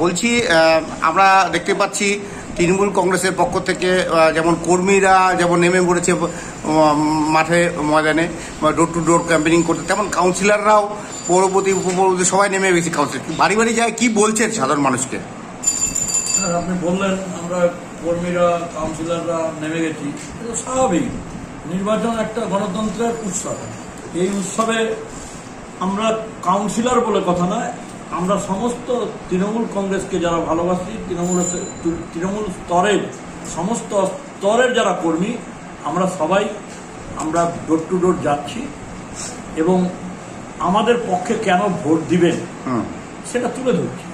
বলছি আমরা দেখতে পাচ্ছি তৃণমূল কংগ্রেসের পক্ষ থেকে যেমন কর্মীরা যেমন নেমে পড়েছে মাঠে ময়দানে ডোর টু ডোর ক্যাম্পেনিং করতে, তেমন কাউন্সিলররাও পৌরপতি উপপৌরপতি সবাই নেমে গেছে। কাউন্সিলর বাড়ি বাড়ি যায়, কি বলছেন সাধারণ মানুষকে? আপনি বললেন আমরা কর্মীরা কাউন্সিলররা নেমে গেছি, এটা স্বাভাবিক। নির্বাচন একটা গণতন্ত্রের উৎসব। এই উৎসবে আমরা কাউন্সিলর বলে কথা নয়, আমরা সমস্ত তৃণমূল কংগ্রেসকে যারা ভালোবাসি, তৃণমূল স্তরের সমস্ত স্তরের যারা কর্মী, আমরা সবাই আমরা ডোর টু ডোর যাচ্ছি এবং আমাদের পক্ষে কেন ভোট দিবেন সেটা তুলে ধরছি।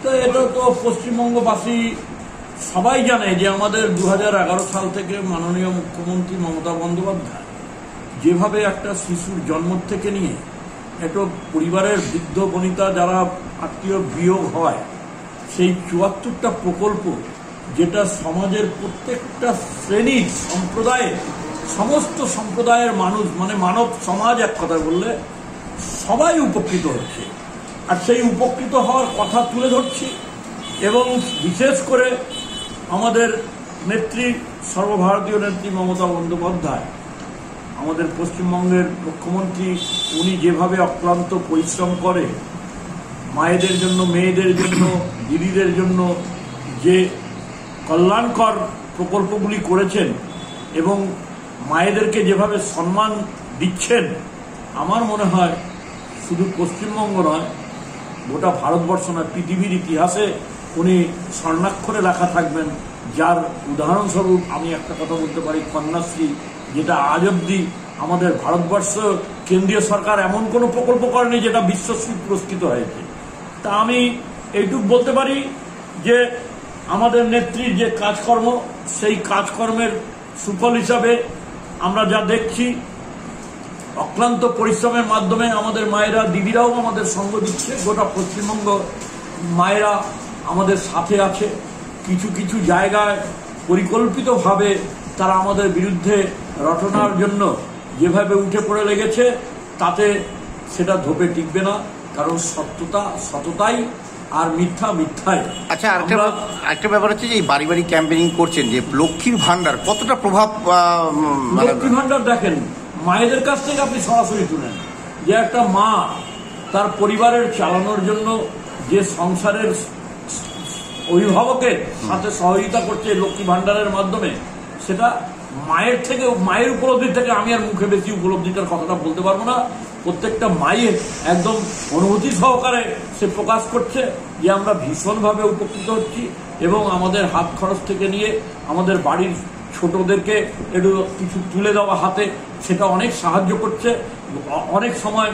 তো এটা তো পশ্চিমবঙ্গবাসী সবাই জানে যে আমাদের 2011 সাল থেকে মাননীয় মুখ্যমন্ত্রী মমতা বন্দ্যোপাধ্যায় যেভাবে একটা শিশুর জন্ম থেকে নিয়ে একটা পরিবারের বৃদ্ধ বনিতা যারা আত্মীয় বিয়োগ হয়, সেই 74টা প্রকল্প যেটা সমাজের প্রত্যেকটা শ্রেণীর সম্প্রদায়ের সমস্ত সম্প্রদায়ের মানুষ মানে মানব সমাজ এক কথা বললে সবাই উপকৃত হচ্ছে, আর সেই উপকৃত হওয়ার কথা তুলে ধরছি। এবং বিশেষ করে আমাদের নেত্রী সর্বভারতীয় নেত্রী মমতা বন্দ্যোপাধ্যায়, আমাদের পশ্চিমবঙ্গের মুখ্যমন্ত্রী, উনি যেভাবে অক্লান্ত পরিশ্রম করে মায়েদের জন্য, মেয়েদের জন্য, দিদিদের জন্য যে কল্যাণকর প্রকল্পগুলি করেছেন এবং মায়েদেরকে যেভাবে সম্মান দিচ্ছেন, আমার মনে হয় শুধু পশ্চিমবঙ্গ নয়, গোটা ভারতবর্ষ নয়, পৃথিবীর ইতিহাসে উনি স্বর্ণাক্ষরে লেখা থাকবেন। যার উদাহরণস্বরূপ আমি একটা কথা বলতে পারি, কন্যাশ্রী, যেটা আজ অব্দি আমাদের ভারতবর্ষ কেন্দ্রীয় সরকার এমন কোনো প্রকল্প করেনি যেটা বিশ্বশ্রী পুরস্কৃত হয়েছে। তা আমি এইটুকু বলতে পারি যে আমাদের নেত্রীর যে কাজকর্ম, সেই কাজকর্মের সুফল হিসাবে আমরা যা দেখছি, অক্লান্ত পরিশ্রমের মাধ্যমে আমাদের মায়েরা, দিদিরাও আমাদের সঙ্গ দিচ্ছে। গোটা পশ্চিমবঙ্গ মায়েরা আমাদের সাথে আছে। কিছু কিছু জায়গায় পরিকল্পিতভাবে তারা আমাদের বিরুদ্ধে রটনার জন্য যেভাবে উঠে পড়ে লেগেছে, তাতে সেটা ধোপে টিকবে না, কারণ সততাই আর মিথ্যা মিথ্যাই। আচ্ছা, একটা ব্যাপার হচ্ছে যে এই বাড়ি বাড়ি ক্যাম্পেনিং করছেন, যে লক্ষ্মীর ভান্ডার কতটা প্রভাব? লক্ষ্মীর ভান্ডার দেখেন, মায়েদের কাছ থেকে আপনি সরাসরি শুনেন যে একটা মা তার পরিবারের চালানোর জন্য যে সংসারের অভিভাবকের সাথে সহযোগিতা করছে লক্ষ্মী ভান্ডারের মাধ্যমে, সেটা মায়ের থেকে, মায়ের উপলব্ধি থেকে আমি আর মুখে বেশি উপলব্ধিটার কথাটা বলতে পারবো না। প্রত্যেকটা মায়ের একদম অনুভূতি সহকারে সে প্রকাশ করছে যে আমরা ভীষণভাবে উপকৃত হচ্ছি এবং আমাদের হাত খরচ থেকে নিয়ে আমাদের বাড়ির ছোটদেরকে একটু কিছু তুলে দেওয়া হাতে, সেটা অনেক সাহায্য করছে। অনেক সময়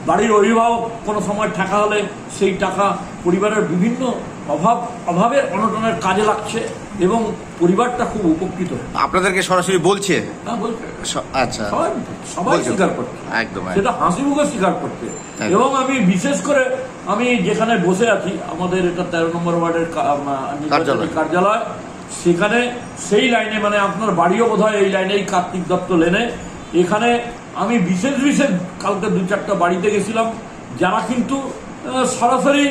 বাড়ির অভিভাবক কোনো সময় টাকা হলে সেই টাকা পরিবারের বিভিন্ন অভাবের অনটনের কাজে লাগছে এবং পরিবারটা খুব উপকৃত। আপনাদেরকে সরাসরি বলছে? হ্যাঁ, বলছে। আচ্ছা, সবাই স্বীকার করছে, একদম সেটা হাসি মুখে স্বীকার করছে। এবং আমি বিশেষ করে আমি যেখানে বসে আছি, আমাদের এটা 13 নম্বর ওয়ার্ডের কার্যালয়, সেখানে সেই লাইনে, মানে আপনার বাড়িও বোধহয় এই লাইনেই, কার্তিক দত্ত লেনে, এখানে আমি বিশেষ কালকে 2-4টা বাড়িতে গেছিলাম, যারা কিন্তু সরাসরি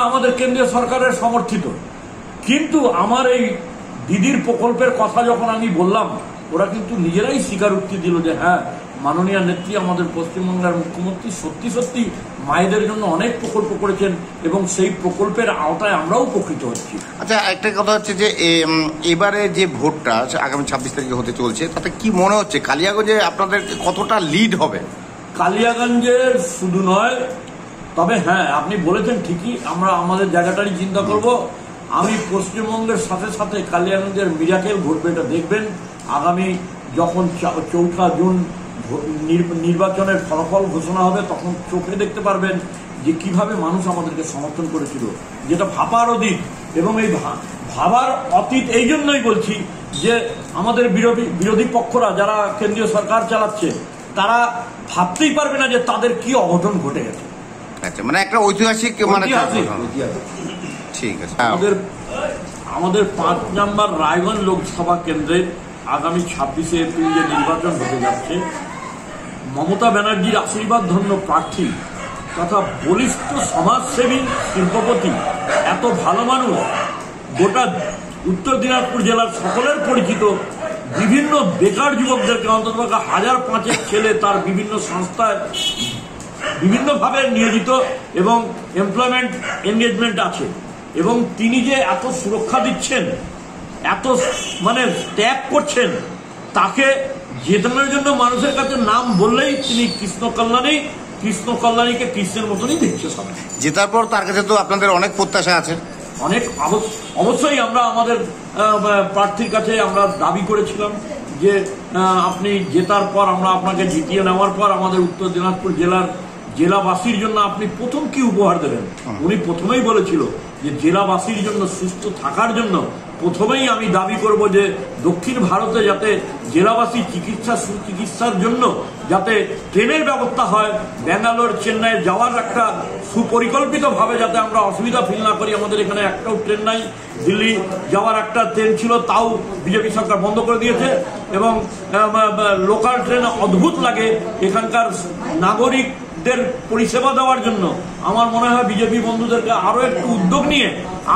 আমাদের কেন্দ্রীয় সরকারের সমর্থিত। কিন্তু আমার এই দিদির প্রকল্পের কথা যখন আমি বললাম, ওরা কিন্তু নিজেরাই স্বীকারোক্তি দিল যে হ্যাঁ, মাননীয় নেত্রী আমাদের পশ্চিমবঙ্গের মুখ্যমন্ত্রী সত্যি সত্যি মায়েদের জন্য অনেক প্রকল্প করেছেন এবং সেই প্রকল্পের আওতায় আমরাও উপকৃত হচ্ছি। আচ্ছা, একটা কথা হচ্ছে যে এবারে যে ভোটটা আগামী 26 তারিখে হতে চলছে, তাতে কি মনে হচ্ছে কালিয়াগঞ্জে আপনাদের কতটা লিড হবে? কালিয়াগঞ্জের শুধু নয়, তবে হ্যাঁ, আপনি বলেছেন ঠিকই, আমরা আমাদের জায়গাটারই চিন্তা করব। আমি পশ্চিমবঙ্গের সাথে সাথে কালিয়াগঞ্জের মিরাকেল ঘটবে, এটা দেখবেন। আগামী যখন 4 জুন নির্বাচনের ফলাফল ঘোষণা হবে, তখন চোখে দেখতে পারবেন যে কিভাবে মানুষ আমাদেরকে সমর্থন করেছিল, যেটা ভাবার অতীত। এবং এই ভাবার অতীত এই জন্যই বলছি যে আমাদের বিরোধী পক্ষরা যারা কেন্দ্রীয় সরকার চালাচ্ছে, তারা ভাবতেই পারবে না যে তাদের কি অঘটন ঘটে গেছে। আচ্ছা, মানে একটা ঐতিহাসিক, মানে ঠিক আছে। আমাদের 5 নম্বর রায়গঞ্জ লোকসভা কেন্দ্রের আগামী 26শে এপ্রিল যে নির্বাচন হতে যাচ্ছে, মমতা ব্যানার্জির আশীর্বাদ ধন্য প্রার্থী তথা বলিষ্ঠ সমাজসেবী শিল্পপতি এত ভালো মানুষ, গোটা উত্তর দিনাজপুর জেলার সকলের পরিচিত, বিভিন্ন বেকার যুবকদেরকে অন্তত 1000-5 ছেলে তার বিভিন্ন সংস্থায় বিভিন্নভাবে নিয়োজিত এবং এমপ্লয়মেন্ট এনগেজমেন্ট আছে, এবং তিনি যে এত সুরক্ষা দিচ্ছেন, এত মানে ত্যাগ করছেন, তাকে জেতানোর জন্য মানুষের কাছে নাম বললেই তিনি কৃষ্ণ কল্যাণীকে কৃষ্ণের মতনই দেখছে সবাই। জেতার পর তার কাছে তো আপনাদের অনেক প্রত্যাশা আছে। অনেক অবশ্যই আমরা আমাদের প্রার্থীর কাছে আমরা দাবি করেছিলাম যে আপনি জেতার পর আমরা আপনাকে জিতিয়ে নেওয়ার পর আমাদের উত্তর দিনাজপুর জেলাবাসীর জন্য আপনি প্রথম কি উপহার দেবেন। উনি প্রথমেই বলেছিল যে জেলাবাসীর জন্য, সুস্থ থাকার জন্য প্রথমেই আমি দাবি করব যে দক্ষিণ ভারতে যাতে জেলাবাসী সুচিকিৎসার জন্য যাতে ট্রেনের ব্যবস্থা হয়, ব্যাঙ্গালোর চেন্নাই যাওয়ার একটা সুপরিকল্পিতভাবে যাতে আমরা অসুবিধা ফিল না করি। আমাদের এখানে একটাও ট্রেন নাই, দিল্লি যাওয়ার একটা ট্রেন ছিল, তাও বিজেপি সরকার বন্ধ করে দিয়েছে, এবং লোকাল ট্রেন অদ্ভুত লাগে এখানকার নাগরিকদের পরিষেবা দেওয়ার জন্য। আমার মনে হয় বিজেপি বন্ধুদেরকে আরো একটু উদ্যোগ নিয়ে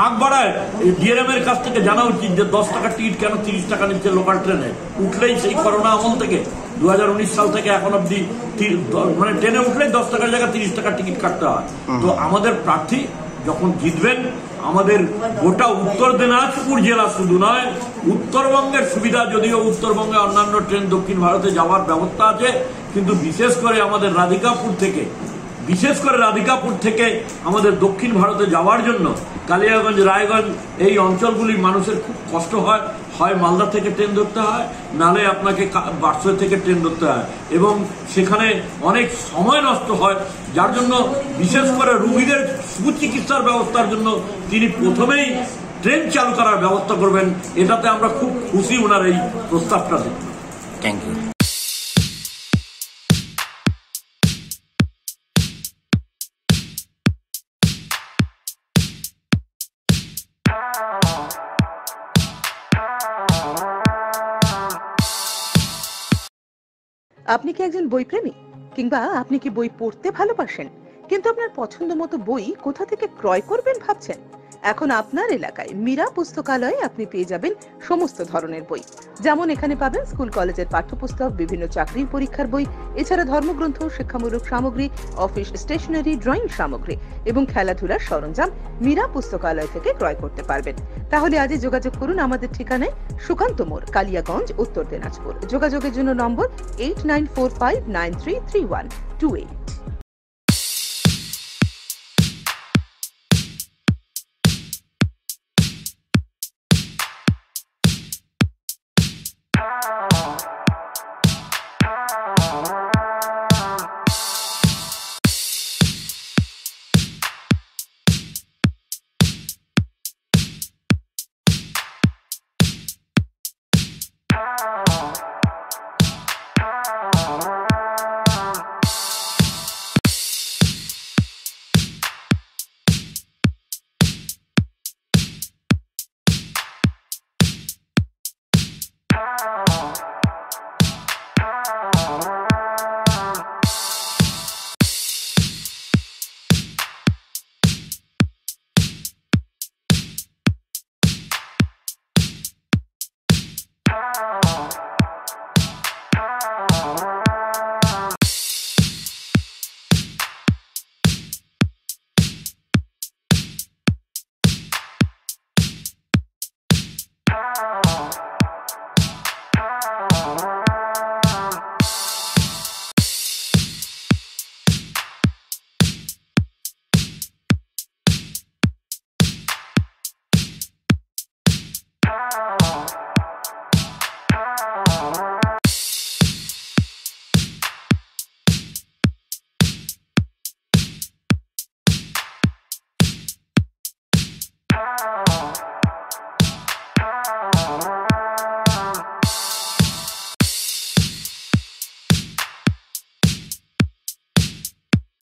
আগ বাড়ায় ডিআরএম এর কাছ থেকে জানা উচিত যে 10 টাকার টিকিট কেন 30 টাকা নিচ্ছে লোকাল ট্রেনে। উঠলেই সেই করোনা আমল থেকে 2019 সাল থেকে এখন অব্দি মানে ট্রেনে উঠলেই 10 টাকার জায়গায় 30 টাকার টিকিট কাটতে হয়। তো আমাদের প্রার্থী যখন জিতবেন, আমাদের গোটা উত্তর দিনাজপুর জেলা শুধু নয়, উত্তরবঙ্গের সুবিধা, যদিও উত্তরবঙ্গে অন্যান্য ট্রেন দক্ষিণ ভারতে যাওয়ার ব্যবস্থা আছে, কিন্তু বিশেষ করে আমাদের রাধিকাপুর থেকে আমাদের দক্ষিণ ভারতে যাওয়ার জন্য কালিয়াগঞ্জ, রায়গঞ্জ এই অঞ্চলগুলির মানুষের খুব কষ্ট হয়। হয় মালদা থেকে ট্রেন ধরতে হয়, নালে আপনাকে বারসই থেকে ট্রেন ধরতে হয়, এবং সেখানে অনেক সময় নষ্ট হয়, যার জন্য বিশেষ করে রোগীদের সুচিকিৎসার ব্যবস্থার জন্য তিনি প্রথমেই ট্রেন চালু করার ব্যবস্থা করবেন। এটাতে আমরা খুব খুশি ওনার এই প্রস্তাবটা দেখে। Thank you. আপনি কি একজন বই প্রেমী, কিংবা আপনি কি বই পড়তে ভালোবাসেন, কিন্তু আপনার পছন্দ মতো বই কোথা থেকে ক্রয় করবেন ভাবছেন? এখন আপনার এলাকায় মীরা পুস্তকালয়ে আপনি পেয়ে যাবেন সমস্ত ধরনের বই। যেমন এখানে পাবেন স্কুল কলেজের পাঠ্যপুস্তক, বিভিন্ন চাকরির পরীক্ষার বই, এছাড়া ধর্মগ্রন্থ, শিক্ষামূলক সামগ্রী, অফিস স্টেশনারি, ড্রয়িং সামগ্রী এবং খেলাধুলার সরঞ্জাম মীরা পুস্তকালয় থেকে ক্রয় করতে পারবেন। তাহলে আজই যোগাযোগ করুন আমাদের ঠিকানায়, সুকান্ত মোড়, কালিয়াগঞ্জ, উত্তর দিনাজপুর। যোগাযোগের জন্য নম্বর 8945933128।